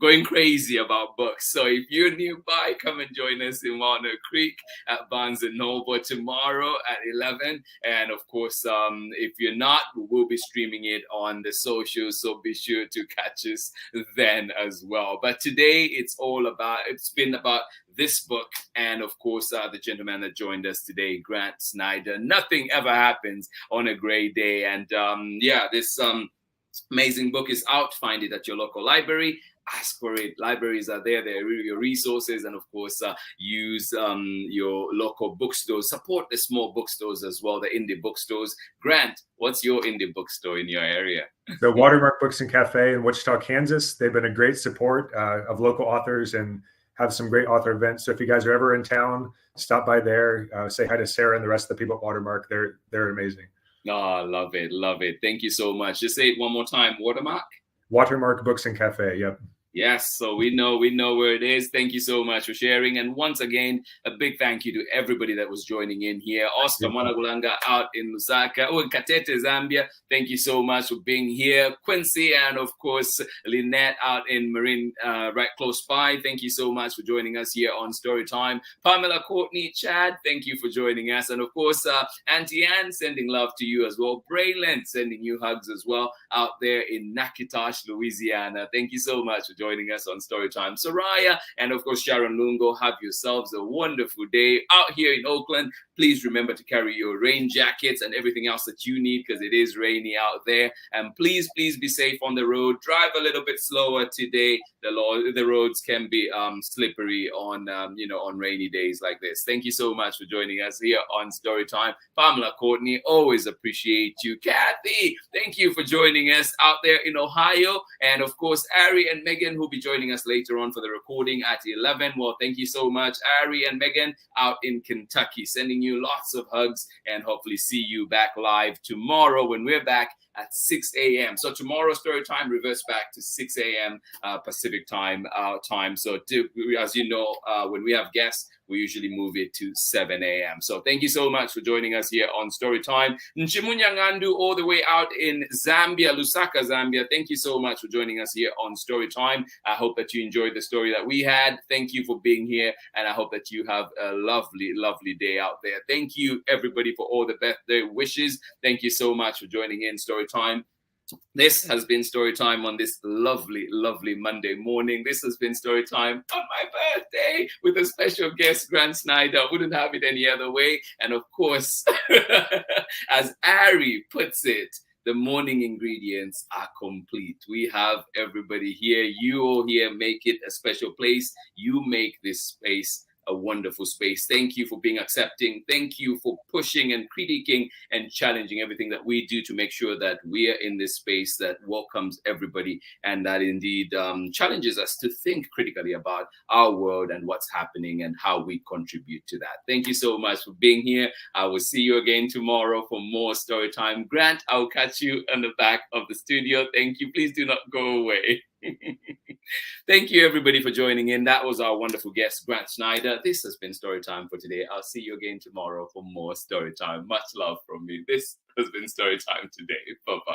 going crazy about books. So if you're nearby, come and join us in Walnut Creek at Barnes & Noble tomorrow at 11. And of course, if you're not, we will be streaming it on the socials. So be sure to catch us then as well. But today it's been about this book, and of course the gentleman that joined us today, Grant Snider. Nothing ever happens on a gray day. And this amazing book is out. Find it at your local library. Ask for it. Libraries are there. They're really your resources. And of course, use your local bookstores. Support the small bookstores as well, the indie bookstores. Grant, what's your indie bookstore in your area? The Watermark Books and Cafe in Wichita, Kansas. They've been a great support of local authors and have some great author events. So if you guys are ever in town, stop by there. Say hi to Sarah and the rest of the people at Watermark. They're amazing. Oh, love it. Love it. Thank you so much. Just say it one more time. Watermark? Watermark Books and Cafe. Yep. Yes, so we know where it is. Thank you so much for sharing. And once again, a big thank you to everybody that was joining in here. Oscar Managulanga out in Lusaka. Oh, in Katete, Zambia. Thank you so much for being here. Quincy and, of course, Lynette out in Marin, right close by. Thank you so much for joining us here on Storytime. Pamela, Courtney, Chad, thank you for joining us. And, of course, Auntie Anne, sending love to you as well. Braylon, sending you hugs as well out there in Natchitoches, Louisiana. Thank you so much for joining us on Storytime. Soraya and of course Sharon Lungo, have yourselves a wonderful day out here in Oakland. Please remember to carry your rain jackets and everything else that you need because it is rainy out there. And please be safe on the road. Drive a little bit slower today. The roads can be slippery on on rainy days like this. Thank you so much for joining us here on Storytime. Pamela, Courtney, always appreciate you. Kathy, thank you for joining us out there in Ohio. And of course, Ari and Megan, who'll be joining us later on for the recording at 11. Well, thank you so much, Ari and Megan out in Kentucky, sending you lots of hugs and hopefully see you back live tomorrow when we're back at 6 a.m. So tomorrow Storytime reverts back to 6 a.m. Pacific time, our time. So as you know, when we have guests, we usually move it to 7 a.m. So thank you so much for joining us here on Storytime. Nchimunyangandu all the way out in Zambia, Lusaka, Zambia. Thank you so much for joining us here on Storytime. I hope that you enjoyed the story that we had. Thank you for being here. And I hope that you have a lovely, lovely day out there. Thank you, everybody, for all the birthday wishes. Thank you so much for joining in Storytime. This has been Storytime on this lovely, lovely Monday morning. This has been Storytime on my birthday with a special guest, Grant Snider. Wouldn't have it any other way. And of course, as Ari puts it, the morning ingredients are complete. We have everybody here. You all here make it a special place. You make this space a wonderful space. Thank you for being accepting. Thank you for pushing and critiquing and challenging everything that we do to make sure that we are in this space that welcomes everybody and that indeed challenges us to think critically about our world and what's happening and how we contribute to that. Thank you so much for being here. I will see you again tomorrow for more story time. Grant, I'll catch you in the back of the studio. Thank you. Please do not go away. Thank you, everybody, for joining in. That was our wonderful guest, Grant SNIDER. This has been Storytime for today. I'll see you again tomorrow for more Storytime. Much love from me. This has been Storytime today. Bye-bye.